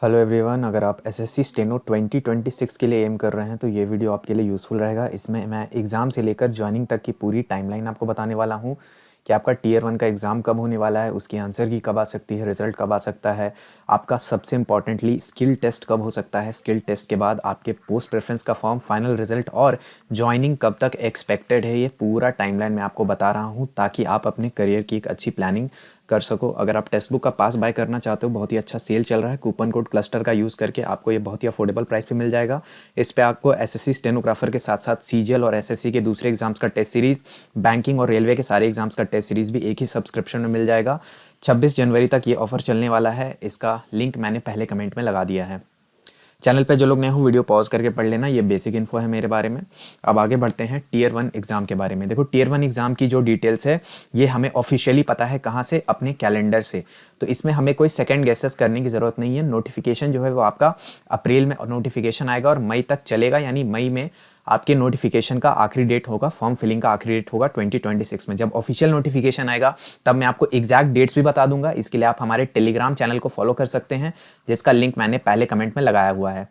Hello everyone, अगर आप SSC steno 2026 के लिए एम कर रहे हैं तो ये वीडियो आपके लिए यूज़फुल रहेगा। इसमें मैं एग्ज़ाम से लेकर जॉइनिंग तक की पूरी टाइमलाइन आपको बताने वाला हूँ कि आपका टीयर 1 का एग्ज़ाम कब होने वाला है, उसकी आंसर की कब आ सकती है, रिजल्ट कब आ सकता है, आपका सबसे इंपॉर्टेंटली स्किल टेस्ट कब हो सकता है, स्किल टेस्ट के बाद आपके पोस्ट प्रेफरेंस का फॉर्म, फाइनल रिजल्ट और जॉइनिंग कब तक एक्सपेक्टेड है। ये पूरा टाइमलाइन मैं आपको बता रहा हूँ ताकि आप अपने करियर की एक अच्छी प्लानिंग कर सको। अगर आप टेक्स्ट बुक का पास बाय करना चाहते हो, बहुत ही अच्छा सेल चल रहा है, कूपन कोड क्लस्टर का यूज़ करके आपको ये बहुत ही अफोर्डेबल प्राइस पे मिल जाएगा। इस पे आपको एसएससी स्टेनोग्राफर के साथ साथ सीजीएल और एसएससी के दूसरे एग्जाम्स का टेस्ट सीरीज, बैंकिंग और रेलवे के सारे एग्जाम्स का टेस्ट सीरीज भी एक ही सब्सक्रिप्शन में मिल जाएगा। 26 जनवरी तक ये ऑफर चलने वाला है। इसका लिंक मैंने पहले कमेंट में लगा दिया है। चैनल पे जो लोग नए हो वीडियो पॉज करके पढ़ लेना, ये बेसिक इन्फो है मेरे बारे में। अब आगे बढ़ते हैं टीयर 1 एग्ज़ाम के बारे में। देखो, टीयर 1 एग्ज़ाम की जो डिटेल्स है ये हमें ऑफिशियली पता है कहाँ से, अपने कैलेंडर से। तो इसमें हमें कोई सेकंड गेसेस करने की ज़रूरत नहीं है। नोटिफिकेशन जो है वो आपका अप्रैल में नोटिफिकेशन आएगा और मई तक चलेगा, यानी मई में आपके नोटिफिकेशन का आखिरी डेट होगा, फॉर्म फिलिंग का आखिरी डेट होगा 2026 में। जब ऑफिशियल नोटिफिकेशन आएगा तब मैं आपको एग्जैक्ट डेट्स भी बता दूंगा। इसके लिए आप हमारे टेलीग्राम चैनल को फॉलो कर सकते हैं, जिसका लिंक मैंने पहले कमेंट में लगाया हुआ है।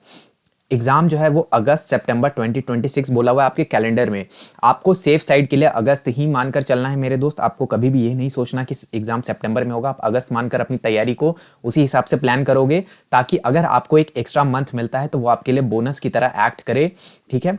एग्जाम जो है वो अगस्त सितंबर 2026 बोला हुआ है आपके कैलेंडर में। आपको सेफ साइड के लिए अगस्त ही मानकर चलना है मेरे दोस्त। आपको कभी भी ये नहीं सोचना कि एग्जाम सितंबर में होगा। आप अगस्त मानकर अपनी तैयारी को उसी हिसाब से प्लान करोगे, ताकि अगर आपको एक एक्स्ट्रा मंथ मिलता है तो वो आपके लिए बोनस की तरह एक्ट करे। ठीक है,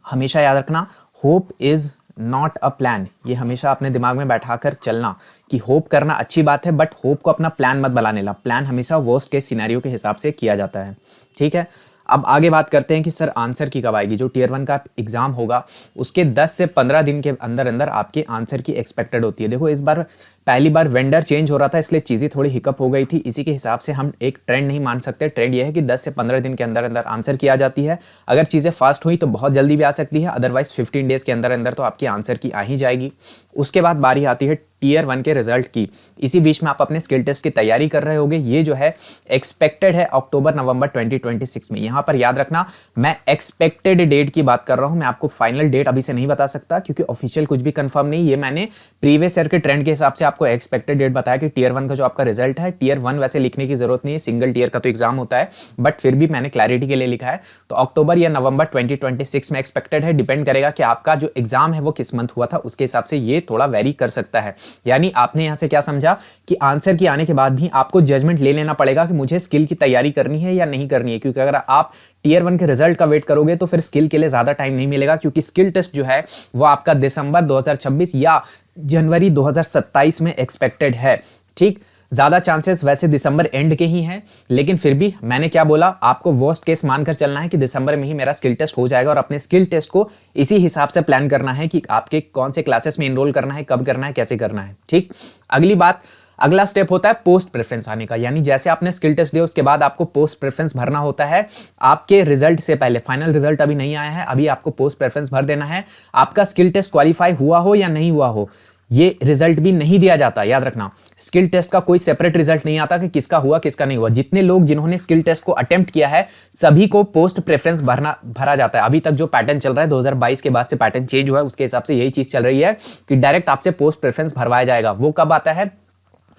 हमेशा याद रखना, hope is not a plan. ये हमेशा अपने दिमाग में बैठा कर चलना कि होप करना अच्छी बात है, बट होप को अपना प्लान मत बना लेना। प्लान हमेशा वर्स्ट केस सिनेरियो के हिसाब से किया जाता है। ठीक है, अब आगे बात करते हैं कि सर आंसर की कब आएगी। जो टीयर 1 का एग्जाम होगा उसके 10 से 15 दिन के अंदर अंदर आपके आंसर की एक्सपेक्टेड होती है। देखो, इस बार पहली बार वेंडर चेंज हो रहा था, इसलिए चीज़ें थोड़ी हिकअप हो गई थी। इसी के हिसाब से हम एक ट्रेंड नहीं मान सकते। ट्रेंड यह है कि 10 से 15 दिन के अंदर अंदर आंसर की आ जाती है। अगर चीज़ें फास्ट हुई तो बहुत जल्दी भी आ सकती है, अदरवाइज 15 डेज के अंदर अंदर तो आपकी आंसर की आ ही जाएगी। उसके बाद बारी आती है टीयर 1 के रिजल्ट की। इसी बीच में आप अपने स्किल टेस्ट की तैयारी कर रहे होगे। ये जो है एक्सपेक्टेड है अक्टूबर नवंबर 2026 में। यहां पर याद रखना, मैं एक्सपेक्टेड डेट की बात कर रहा हूं। मैं आपको फाइनल डेट अभी से नहीं बता सकता क्योंकि ऑफिशियल कुछ भी कंफर्म नहीं। ये मैंने प्रीवियस ईयर के ट्रेंड के हिसाब से आपको एक्सपेक्टेड डेट बताया कि टीयर 1 का जो आपका रिजल्ट है, टीयर 1 वैसे लिखने की जरूरत नहीं है, सिंगल टीयर का तो एग्जाम होता है, बट फिर भी मैंने क्लैरिटी के लिए लिखा है। तो अक्टूबर या नवंबर 2026 में एक्सपेक्टेड है। डिपेंड करेगा कि आपका जो एग्जाम है वो किस मंथ हुआ था, उसके हिसाब से ये थोड़ा वेरी कर सकता है। यानी आपने यहां से क्या समझा कि आंसर की आने के बाद भी आपको जजमेंट ले लेना पड़ेगा कि मुझे स्किल की तैयारी करनी है या नहीं करनी है। क्योंकि अगर आप टीयर 1 के रिजल्ट का वेट करोगे तो फिर स्किल के लिए ज्यादा टाइम नहीं मिलेगा, क्योंकि स्किल टेस्ट जो है वो आपका दिसंबर 2026 या जनवरी 2027 में एक्सपेक्टेड है। ठीक, ज्यादा चांसेस वैसे दिसंबर एंड के ही हैं, लेकिन फिर भी मैंने क्या बोला, आपको वर्स्ट केस मानकर चलना है कि दिसंबर में ही मेरा स्किल टेस्ट हो जाएगा और अपने स्किल टेस्ट को इसी हिसाब से प्लान करना है कि आपके कौन से क्लासेस में एनरोल करना है, कब करना है, कैसे करना है। ठीक, अगली बात, अगला स्टेप होता है पोस्ट प्रेफरेंस आने का। यानी जैसे आपने स्किल टेस्ट दिया उसके बाद आपको पोस्ट प्रेफरेंस भरना होता है। आपके रिजल्ट से पहले, फाइनल रिजल्ट अभी नहीं आया है, अभी आपको पोस्ट प्रेफरेंस भर देना है। आपका स्किल टेस्ट क्वालिफाई हुआ हो या नहीं हुआ हो, ये रिजल्ट भी नहीं दिया जाता। याद रखना, स्किल टेस्ट का कोई सेपरेट रिजल्ट नहीं आता कि किसका हुआ किसका नहीं हुआ। जितने लोग जिन्होंने स्किल टेस्ट को अटेम्प्ट किया है सभी को पोस्ट प्रेफरेंस भरा जाता है। अभी तक जो पैटर्न चल रहा है, 2022 के बाद से पैटर्न चेंज हुआ है, उसके हिसाब से यही चीज चल रही है कि डायरेक्ट आपसे पोस्ट प्रेफरेंस भरवाया जाएगा। वो कब आता है?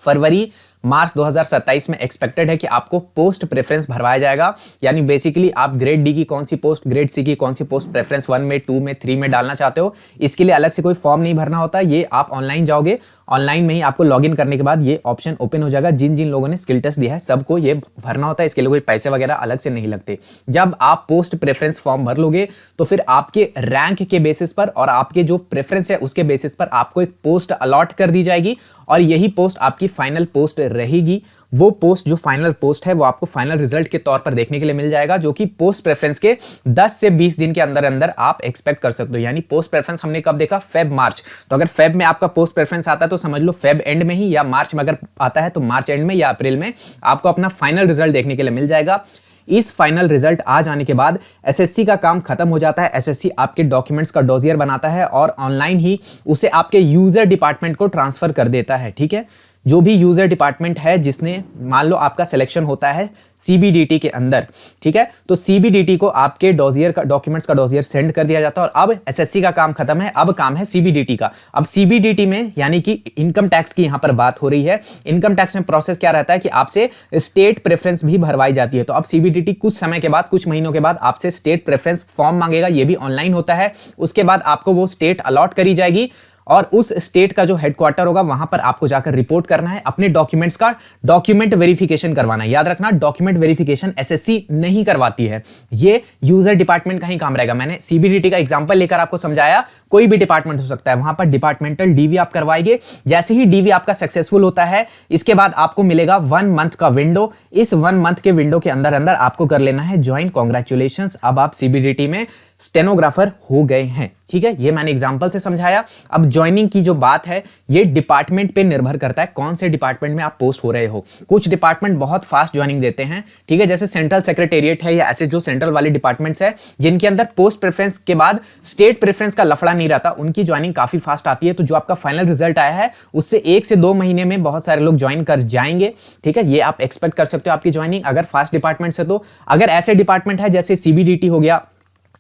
फरवरी मार्च 2027 में एक्सपेक्टेड है कि आपको पोस्ट प्रेफरेंस भरवाया जाएगा। यानी बेसिकली आप ग्रेड डी की कौन सी पोस्ट, ग्रेड सी की कौन सी पोस्ट प्रेफरेंस 1 में, 2 में, 3 में डालना चाहते हो, इसके लिए अलग से कोई फॉर्म नहीं भरना होता। ये आप ऑनलाइन जाओगे, ऑनलाइन में ही आपको लॉगिन करने के बाद ये ऑप्शन ओपन हो जाएगा। जिन जिन लोगों ने स्किल टेस्ट दिया है सबको ये भरना होता है। इसके लिए कोई पैसे वगैरह अलग से नहीं लगते। जब आप पोस्ट प्रेफरेंस फॉर्म भर लोगे तो फिर आपके रैंक के बेसिस पर और आपके जो प्रेफरेंस है उसके बेसिस पर आपको एक पोस्ट अलॉट कर दी जाएगी और यही पोस्ट आपकी फाइनल पोस्ट रहेगी। वो पोस्ट जो फाइनल पोस्ट है वो आपको फाइनल रिजल्ट के तौर पर देखने के लिए मिल जाएगा, जो कि पोस्ट प्रेफरेंस के 10 से 20 दिन के अंदर अंदर आप एक्सपेक्ट कर सकते हो। यानी पोस्ट प्रेफरेंस हमने कब देखा? Feb March. तो अगर फेब में आपका पोस्ट प्रेफरेंस आता है तो समझ लो फेब एंड में ही, या मार्च में अगर आता है तो मार्च एंड में या अप्रैल में आपको अपना फाइनल रिजल्ट देखने के लिए मिल जाएगा। इस फाइनल रिजल्ट आ जाने के बाद एसएससी का काम खत्म हो जाता है। एसएससी आपके डॉक्यूमेंट्स का डोजियर बनाता है और ऑनलाइन ही उसे आपके यूजर डिपार्टमेंट को ट्रांसफर कर देता है। ठीक है, जो भी यूजर डिपार्टमेंट है जिसने मान लो आपका सिलेक्शन होता है CBDT के अंदर, ठीक है, तो CBDT को आपके डॉजियर का डॉक्यूमेंट्स का डॉजियर सेंड कर दिया जाता है और अब SSC का काम खत्म है, अब काम है CBDT का। अब CBDT में यानी कि इनकम टैक्स की यहां पर बात हो रही है। इनकम टैक्स में प्रोसेस क्या रहता है कि आपसे स्टेट प्रेफरेंस भी भरवाई जाती है। तो अब CBDT कुछ समय के बाद, कुछ महीनों के बाद आपसे स्टेट प्रेफरेंस फॉर्म मांगेगा, ये भी ऑनलाइन होता है। उसके बाद आपको वो स्टेट अलॉट करी जाएगी और उस स्टेट का जो हेडक्वार्टर होगा वहां पर आपको जाकर रिपोर्ट करना है, अपने डॉक्यूमेंट्स का डॉक्यूमेंट वेरिफिकेशन करवाना है। याद रखना, डॉक्यूमेंट वेरिफिकेशन SSC नहीं करवाती है, ये यूजर डिपार्टमेंट का ही काम रहेगा। मैंने CBDT का एग्जांपल लेकर आपको समझाया, कोई भी डिपार्टमेंट हो सकता है, वहां पर डिपार्टमेंटल DV आप करवाएंगे। जैसे ही DV आपका सक्सेसफुल होता है, इसके बाद आपको मिलेगा 1 मंथ का विंडो। इस 1 मंथ के विंडो के अंदर अंदर आपको कर लेना है ज्वाइन। कॉन्ग्रेचुलेशंस, अब आप CBDT में स्टेनोग्राफर हो गए हैं। ठीक है, ये मैंने एग्जांपल से समझाया। अब ज्वाइनिंग की जो बात है, ये डिपार्टमेंट पे निर्भर करता है कौन से डिपार्टमेंट में आप पोस्ट हो रहे हो। कुछ डिपार्टमेंट बहुत फास्ट ज्वाइनिंग देते हैं, ठीक है, जैसे सेंट्रल सेक्रेटेरिएट है या ऐसे जो सेंट्रल वाले डिपार्टमेंट्स है जिनके अंदर पोस्ट प्रेफरेंस के बाद स्टेट प्रेफरेंस का लफड़ा नहीं रहता, उनकी ज्वाइनिंग काफी फास्ट आती है। तो जो आपका फाइनल रिजल्ट आया है उससे 1 से 2 महीने में बहुत सारे लोग ज्वाइन कर जाएंगे। ठीक है, ये आप एक्सपेक्ट कर सकते हो आपकी ज्वाइनिंग अगर फास्ट डिपार्टमेंट से। तो अगर ऐसे डिपार्टमेंट है जैसे CBDT हो गया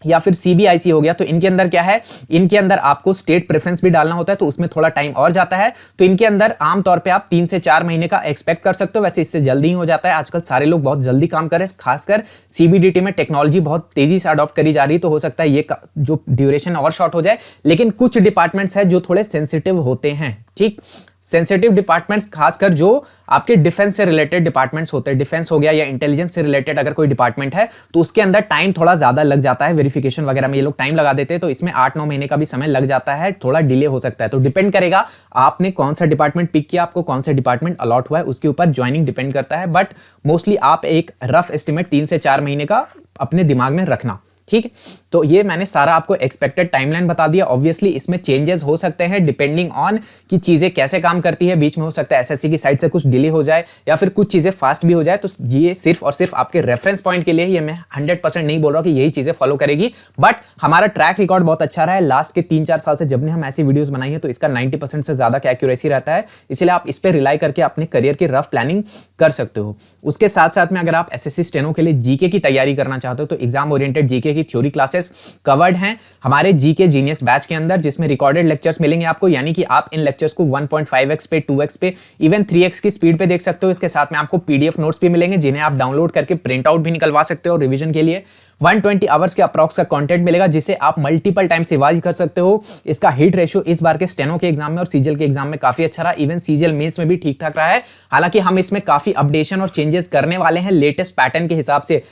या फिर CBIC हो गया, तो इनके अंदर क्या है, इनके अंदर आपको स्टेट प्रेफरेंस भी डालना होता है, तो उसमें थोड़ा टाइम और जाता है। तो इनके अंदर आमतौर पे आप 3 से 4 महीने का एक्सपेक्ट कर सकते हो। वैसे इससे जल्दी ही हो जाता है, आजकल सारे लोग बहुत जल्दी काम कर रहे हैं, खासकर CBDT में टेक्नोलॉजी बहुत तेजी से अडॉप्ट करी जा रही है, तो हो सकता है ये जो ड्यूरेशन और शॉर्ट हो जाए। लेकिन कुछ डिपार्टमेंट्स हैं जो थोड़े सेंसिटिव होते हैं, ठीक, सेंसिटिव डिपार्टमेंट्स खासकर जो आपके डिफेंस से रिलेटेड डिपार्टमेंट्स होते हैं, डिफेंस हो गया या इंटेलिजेंस से रिलेटेड अगर कोई डिपार्टमेंट है, तो उसके अंदर टाइम थोड़ा ज्यादा लग जाता है। वेरिफिकेशन वगैरह में ये लोग टाइम लगा देते हैं, तो इसमें 8-9 महीने का भी समय लग जाता है, थोड़ा डिले हो सकता है। तो डिपेंड करेगा आपने कौन सा डिपार्टमेंट पिक किया, आपको कौन सा डिपार्टमेंट अलॉट हुआ है, उसके ऊपर ज्वाइनिंग डिपेंड करता है। बट मोस्टली आप एक रफ एस्टिमेट 3 से 4 महीने का अपने दिमाग में रखना, ठीक। तो ये मैंने सारा आपको एक्सपेक्टेड टाइमलाइन बता दिया। ऑब्वियसली इसमें चेंजेस हो सकते हैं डिपेंडिंग ऑन कि चीजें कैसे काम करती है। बीच में हो सकता है SSC की साइड से कुछ डिले हो जाए या फिर कुछ चीजें फास्ट भी हो जाए। तो ये सिर्फ और सिर्फ आपके रेफरेंस पॉइंट के लिए, ये मैं 100% नहीं बोल रहा कि यही चीजें फॉलो करेगी, बट हमारा ट्रैक रिकॉर्ड बहुत अच्छा रहा है लास्ट के 3-4 साल से। जब ने हम ऐसी वीडियोस बनाई है तो इसका 90% से ज्यादा का एक्यूरेसी रहता है, इसलिए आप इस पर रिलाई करके अपने करियर की रफ प्लानिंग कर सकते हो। उसके साथ साथ में अगर आप SSC स्टेनो के लिए GK की तैयारी करना चाहते हो तो एग्जाम ओरिएंटेड GK की थ्योरी क्लासेस कवर्ड हैं हमारे GK जीनियस बैच के अंदर, जिसमें रिकॉर्डेड लेक्चर्स मिलेंगे आपको, यानी कि आप इन लेक्चर्स को 1.5x पे, 2x पे, इवन 3x की स्पीड पे देख सकते हो। इसके साथ में आपको PDF नोट्स भी मिलेंगे जिन्हें आप डाउनलोड करके प्रिंट आउट भी निकलवा सकते हो रिवीजन के लिए। 120 आवर्स के अप्रॉक्स का कंटेंट मिलेगा जिसे आप मल्टीपल टाइम्स रिवाइज कर सकते हो। इसका हिट रेशियो इस बार के स्टेनो के एग्जाम में और CGL के एग्जाम में काफी अच्छा रहा, इवन CGL मेंस में भी ठीक ठाक रहा है। हालांकि हम इसमें काफी अपडेशन और चेंजेस करने वाले हैं लेटेस्ट पैटर्न के हिसाब से।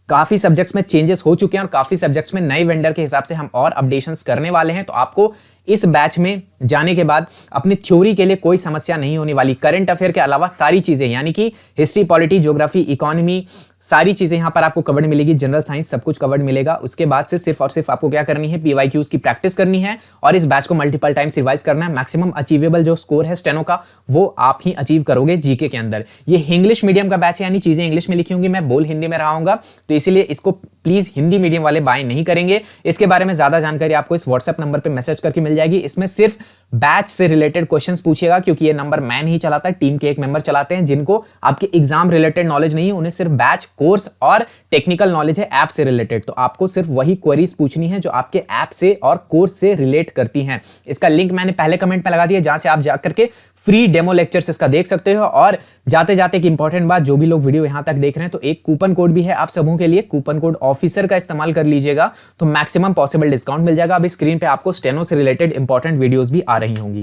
काफी सब्जेक्ट्स में चेंजेस हो चुके हैं और काफी सब्जेक्ट्स में नए वेंडर के हिसाब से हम और अपडेशंस करने वाले हैं। तो आपको इस बैच में जाने के बाद अपनी थ्योरी के लिए कोई समस्या नहीं होने वाली। करंट अफेयर के अलावा सारी चीजें, यानी कि हिस्ट्री, पॉलिटी, ज्योग्राफी, इकोनॉमी, सारी चीजें यहां पर आपको कवर्ड मिलेगी। जनरल साइंस सब कुछ कवर्ड मिलेगा। उसके बाद से सिर्फ और सिर्फ आपको क्या करनी है, PYQs की प्रैक्टिस करनी है और इस बैच को मल्टीपल टाइम्स रिवाइज करना है। मैक्सिमम अचीवेबल जो स्कोर है स्टेनो का वो आप ही अचीव करोगे GK के अंदर। ये इंग्लिश मीडियम का बैच है, यानी चीजें इंग्लिश में लिखी होंगी, मैं बोल हिंदी में रहा हूंगा, तो इसीलिए इसको प्लीज हिंदी मीडियम वाले बाय नहीं करेंगे। इसके बारे में ज्यादा जानकारी आपको इस WhatsApp नंबर पर मैसेज करके मिल जाएगी। इसमें सिर्फ बैच से रिलेटेड क्वेश्चंस पूछेगा, क्योंकि ये नंबर मैं नहीं चलाता, टीम के एक मेंबर चलाते हैं जिनको आपके एग्जाम रिलेटेड नॉलेज नहीं है, उन्हें सिर्फ बैच, कोर्स और टेक्निकल नॉलेज है ऐप से रिलेटेड। तो आपको सिर्फ वही क्वेरीज पूछनी है जो आपके ऐप से और कोर्स से रिलेट करती हैं। इसका लिंक मैंने पहले कमेंट में लगा दिया, जहां से आप जाकर के फ्री डेमो लेक्चर्स इसका देख सकते हो। और जाते जाते एक इंपॉर्टेंट बात, जो भी लोग वीडियो यहां तक देख रहे हैं तो एक कूपन कोड भी है आप सबों के लिए, कूपन कोड ऑफिसर का इस्तेमाल कर लीजिएगा तो मैक्सिमम पॉसिबल डिस्काउंट मिल जाएगा। अभी स्क्रीन पे आपको स्टेनो से रिलेटेड इंपॉर्टेंट वीडियोस भी आ रही होंगी।